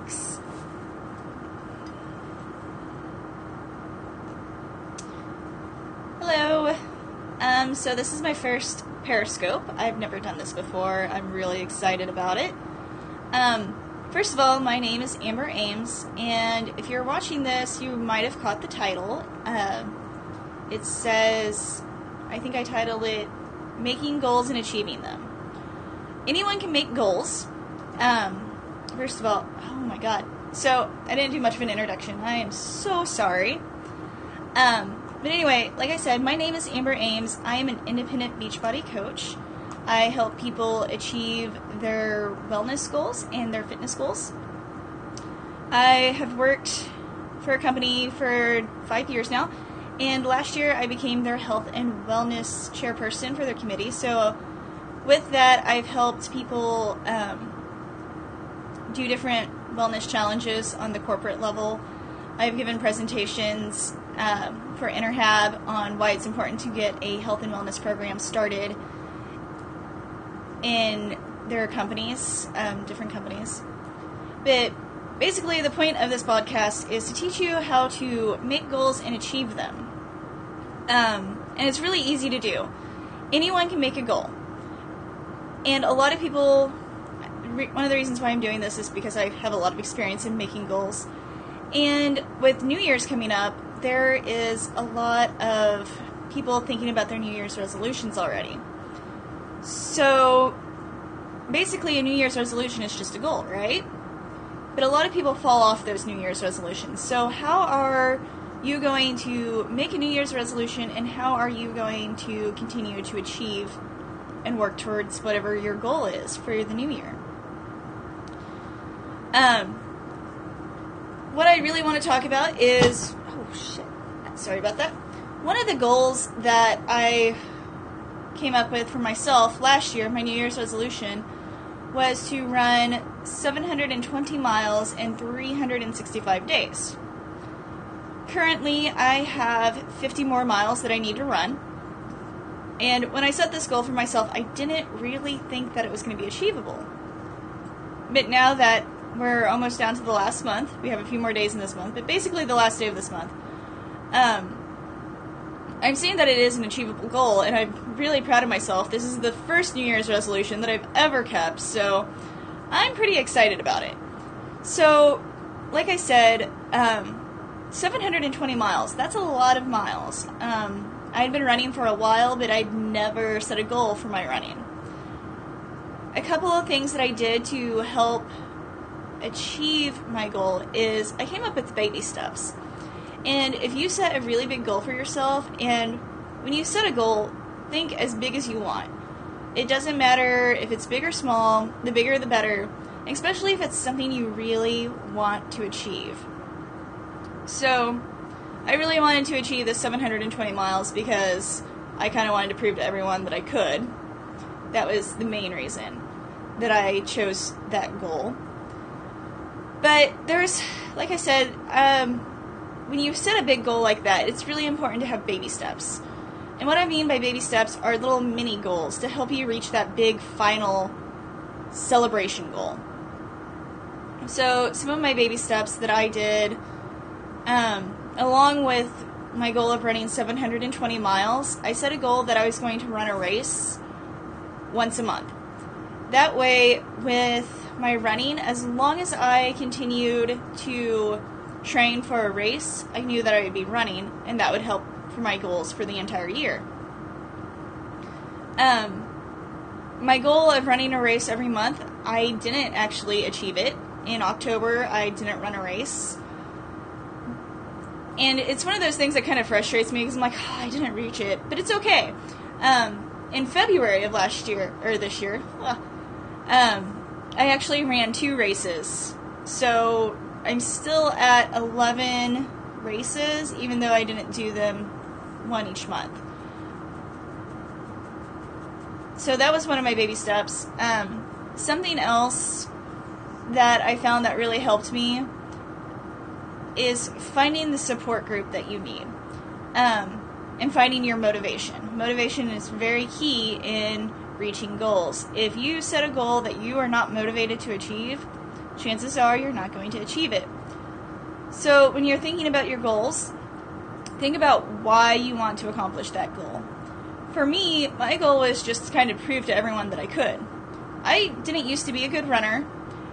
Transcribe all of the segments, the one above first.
weeks. Hello. So this is my first Periscope. I've never done this before. I'm really excited about it. First of all, my name is Amber Ames, and if you're watching this, you might have caught the title. It says, I think I titled it, Making Goals and Achieving Them. Anyone can make goals. First of all, oh my god. So, I didn't do much of an introduction. I am so sorry. But anyway, like I said, my name is Amber Ames. I am an independent Beachbody coach. I help people achieve their wellness goals and their fitness goals. I have worked for a company for 5 years now, and last year I became their health and wellness chairperson for their committee. So with that, I've helped people do different wellness challenges on the corporate level. I've given presentations for InterHab on why it's important to get a health and wellness program started in their companies, different companies. But basically the point of this podcast is to teach you how to make goals and achieve them. And it's really easy to do. Anyone can make a goal. And a lot of people, one of the reasons why I'm doing this is because I have a lot of experience in making goals. And with New Year's coming up, there is a lot of people thinking about their New Year's resolutions already. So, basically a New Year's resolution is just a goal, right? But a lot of people fall off those New Year's resolutions. So how are you going to make a New Year's resolution, and how are you going to continue to achieve and work towards whatever your goal is for the new year? What I really want to talk about is, sorry about that. One of the goals that I came up with for myself last year, my New Year's resolution, was to run 720 miles in 365 days. Currently, I have 50 more miles that I need to run. And when I set this goal for myself, I didn't really think that it was going to be achievable. But now that we're almost down to the last month, we have a few more days in this month, but basically the last day of this month, I'm seeing that it is an achievable goal, and I'm really proud of myself. This is the first New Year's resolution that I've ever kept, so I'm pretty excited about it. So, like I said, 720 miles, that's a lot of miles. I'd been running for a while, but I'd never set a goal for my running. A couple of things that I did to help achieve my goal is I came up with baby steps. And if you set a really big goal for yourself, and when you set a goal, think as big as you want. It doesn't matter if it's big or small, the bigger the better, especially if it's something you really want to achieve. So, I really wanted to achieve the 720 miles because I kind of wanted to prove to everyone that I could. That was the main reason that I chose that goal. But there's, like I said, when you set a big goal like that, it's really important to have baby steps. And what I mean by baby steps are little mini goals to help you reach that big final celebration goal. So some of my baby steps that I did, along with my goal of running 720 miles, I set a goal that I was going to run a race once a month. That way, with my running, as long as I continued to train for a race, I knew that I would be running, and that would help for my goals for the entire year. My goal of running a race every month, I didn't actually achieve it. In October, I didn't run a race. And it's one of those things that kind of frustrates me because I'm like, I didn't reach it, but it's okay. In February of this year, I actually ran 2 races. So I'm still at 11 races, even though I didn't do them one each month. So that was one of my baby steps. Something else that I found that really helped me is finding the support group that you need. And finding your motivation. Motivation is very key in reaching goals. If you set a goal that you are not motivated to achieve, chances are you're not going to achieve it. So when you're thinking about your goals, think about why you want to accomplish that goal. For me, my goal was just to kind of prove to everyone that I could. I didn't used to be a good runner,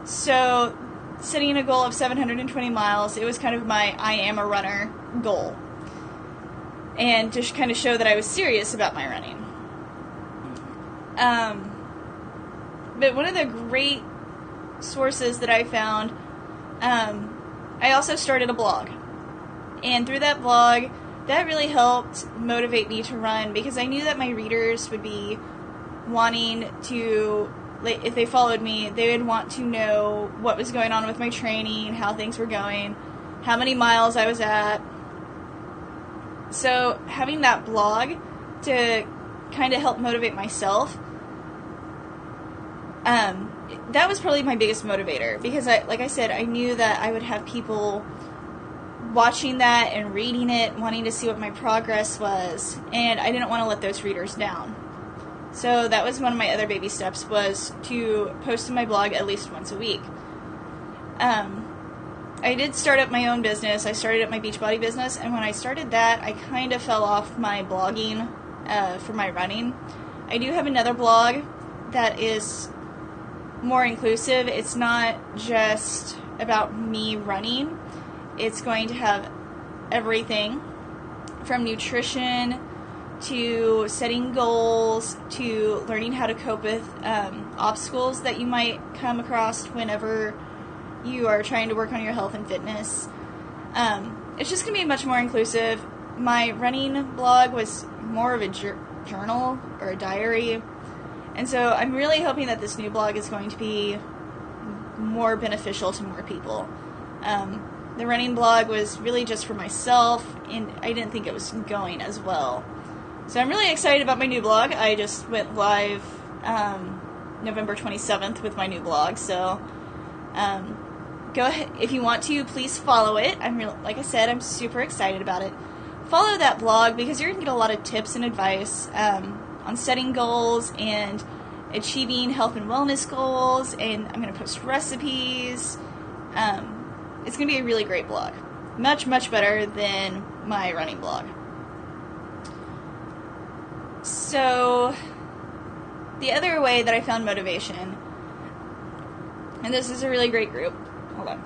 so setting a goal of 720 miles, it was kind of my I am a runner goal. And to kind of show that I was serious about my running. But one of the great sources that I found, I also started a blog. And through that blog, that really helped motivate me to run because I knew that my readers would be wanting to, if they followed me, they would want to know what was going on with my training, how things were going, how many miles I was at. So having that blog to kind of help motivate myself, that was probably my biggest motivator because like I said, I knew that I would have people watching that and reading it, wanting to see what my progress was, and I didn't want to let those readers down. So that was one of my other baby steps, was to post to my blog at least once a week. I did start up my own business. I started up my Beachbody business, and when I started that, I kind of fell off my blogging for my running. I do have another blog that is more inclusive. It's not just about me running. It's going to have everything from nutrition to setting goals to learning how to cope with obstacles that you might come across whenever you are trying to work on your health and fitness. It's just going to be much more inclusive. My running blog was more of a journal or a diary. And so I'm really hoping that this new blog is going to be more beneficial to more people. The running blog was really just for myself, and I didn't think it was going as well. So I'm really excited about my new blog. I just went live November 27th with my new blog. So go ahead, if you want to, please follow it. Like I said, I'm super excited about it. Follow that blog because you're going to get a lot of tips and advice on setting goals and achieving health and wellness goals, and I'm going to post recipes. It's going to be a really great blog. Much, much better than my running blog. So, the other way that I found motivation, and this is a really great group. Hold on.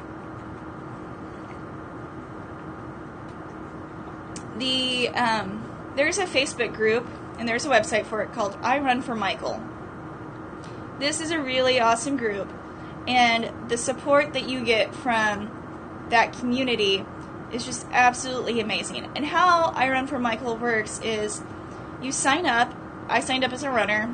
There's a Facebook group, and there's a website for it called I Run for Michael. This is a really awesome group, and the support that you get from that community is just absolutely amazing. And how I Run for Michael works is you sign up. I signed up as a runner.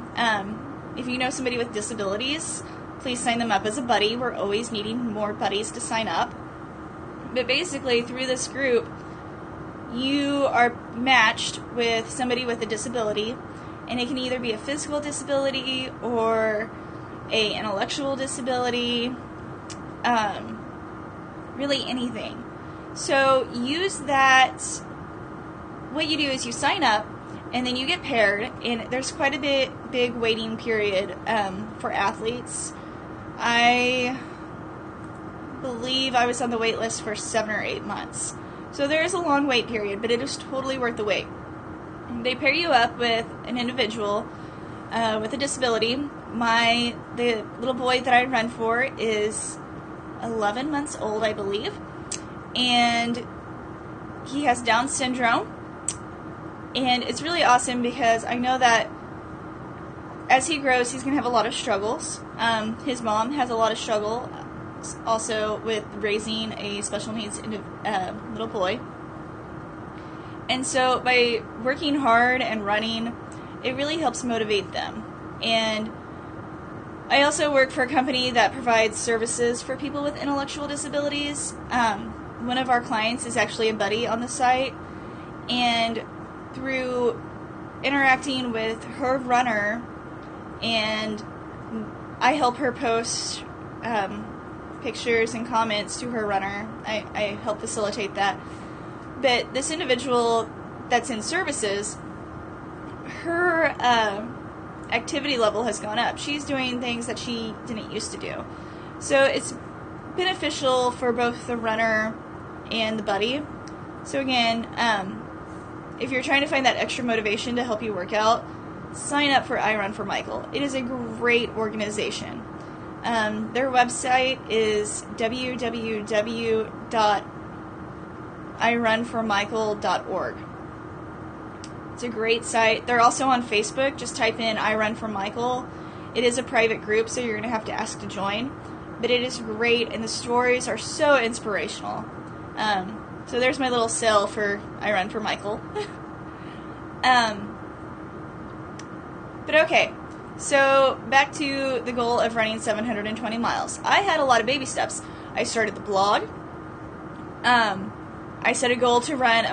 If you know somebody with disabilities, please sign them up as a buddy. We're always needing more buddies to sign up. But basically, through this group, you are matched with somebody with a disability, and it can either be a physical disability or an intellectual disability, really anything. So use that. What you do is you sign up, and then you get paired, and there's quite a big waiting period for athletes. I believe I was on the wait list for 7 or 8 months. So there is a long wait period, but it is totally worth the wait. They pair you up with an individual with a disability. The little boy that I run for is 11 months old, I believe, and he has Down syndrome. And it's really awesome because I know that as he grows, he's going to have a lot of struggles. His mom has a lot of struggle also with raising a special needs little boy. And so by working hard and running, it really helps motivate them. And I also work for a company that provides services for people with intellectual disabilities. One of our clients is actually a buddy on the site, and through interacting with her runner, and I help her post pictures and comments to her runner. I help facilitate that. But this individual that's in services, her activity level has gone up. She's doing things that she didn't used to do. So it's beneficial for both the runner and the buddy. So again, if you're trying to find that extra motivation to help you work out, sign up for I Run for Michael. It is a great organization. Their website is www.irunformichael.org. It's a great site. They're also on Facebook. Just type in I Run for Michael. It is a private group, so you're going to have to ask to join. But it is great, and the stories are so inspirational. So there's my little sell for I Run for Michael. But okay, so back to the goal of running 720 miles. I had a lot of baby steps. I started the blog. I set a goal to run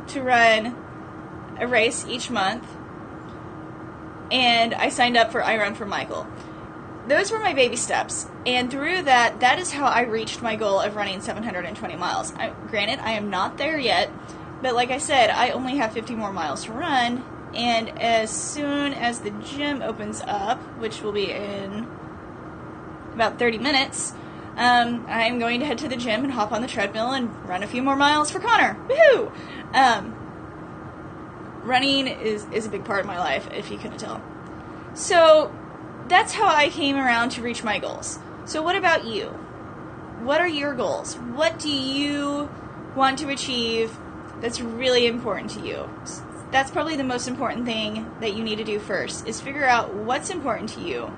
to run a race each month. And I signed up for I Run for Michael. Those were my baby steps. And through that is how I reached my goal of running 720 miles. Granted, I am not there yet, but like I said, I only have 50 more miles to run. And as soon as the gym opens up, which will be in about 30 minutes, I'm going to head to the gym and hop on the treadmill and run a few more miles for Connor. Woohoo! Running is a big part of my life, if you couldn't tell. So that's how I came around to reach my goals. So what about you? What are your goals? What do you want to achieve that's really important to you? That's probably the most important thing that you need to do first, is figure out what's important to you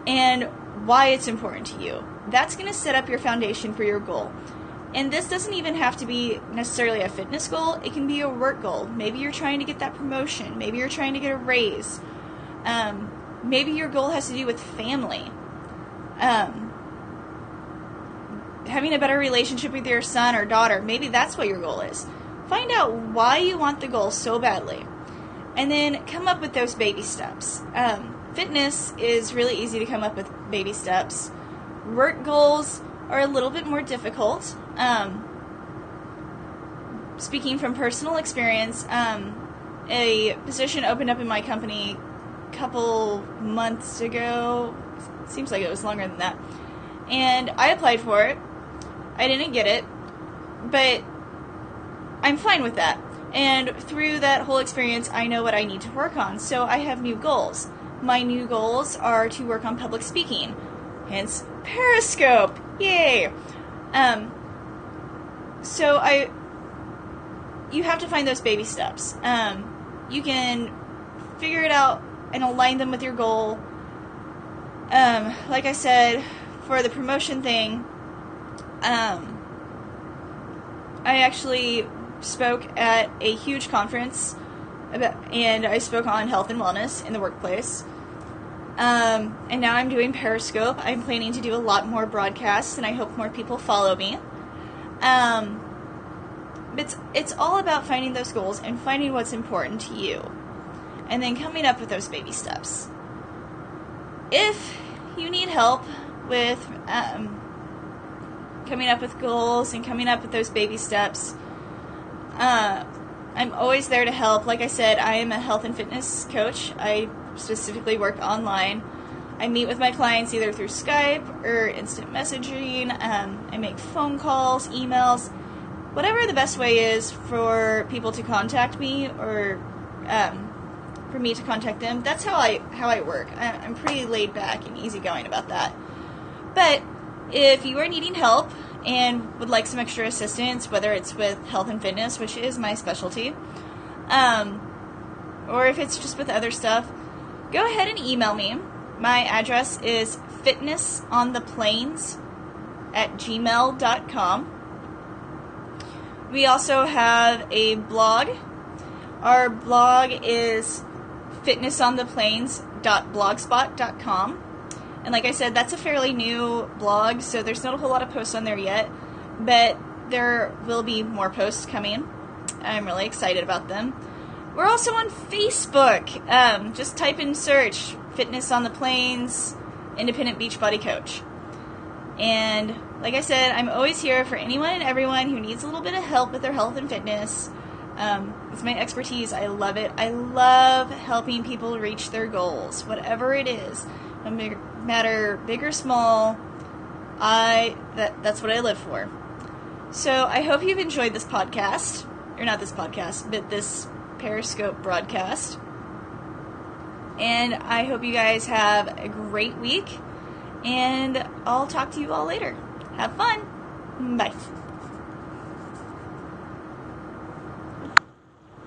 and why it's important to you. That's going to set up your foundation for your goal. And this doesn't even have to be necessarily a fitness goal. It can be a work goal. Maybe you're trying to get that promotion. Maybe you're trying to get a raise. Maybe your goal has to do with family. Having a better relationship with your son or daughter. Maybe that's what your goal is. Find out why you want the goal so badly. And then come up with those baby steps. Fitness is really easy to come up with baby steps. Work goals are a little bit more difficult. Speaking from personal experience, a position opened up in my company a couple months ago. Seems like it was longer than that. And I applied for it. I didn't get it, but I'm fine with that. And through that whole experience, I know what I need to work on. So I have new goals. My new goals are to work on public speaking. Hence, Periscope. Yay! You have to find those baby steps. You can figure it out and align them with your goal. Like I said, for the promotion thing, I actually spoke at a huge conference and I spoke on health and wellness in the workplace. And now I'm doing Periscope. I'm planning to do a lot more broadcasts, and I hope more people follow me. But it's all about finding those goals and finding what's important to you, and then coming up with those baby steps. If you need help with coming up with goals and coming up with those baby steps, I'm always there to help. Like I said, I am a health and fitness coach. I specifically work online. I meet with my clients either through Skype or instant messaging. I make phone calls, emails, whatever the best way is for people to contact me or for me to contact them. That's how I work. I'm pretty laid back and easygoing about that. But if you are needing help and would like some extra assistance, whether it's with health and fitness, which is my specialty, or if it's just with other stuff, go ahead and email me. My address is fitnessontheplains@gmail.com. We also have a blog. Our blog is fitnessontheplains.blogspot.com. And like I said, that's a fairly new blog, so there's not a whole lot of posts on there yet, but there will be more posts coming. I'm really excited about them. We're also on Facebook. Just type in search, Fitness on the Plains, Independent Beachbody Coach. And like I said, I'm always here for anyone and everyone who needs a little bit of help with their health and fitness. It's my expertise. I love it. I love helping people reach their goals, whatever it is. No matter big or small, That's what I live for. So I hope you've enjoyed this podcast, or not this podcast, but this Periscope broadcast. And I hope you guys have a great week, and I'll talk to you all later. Have fun. Bye.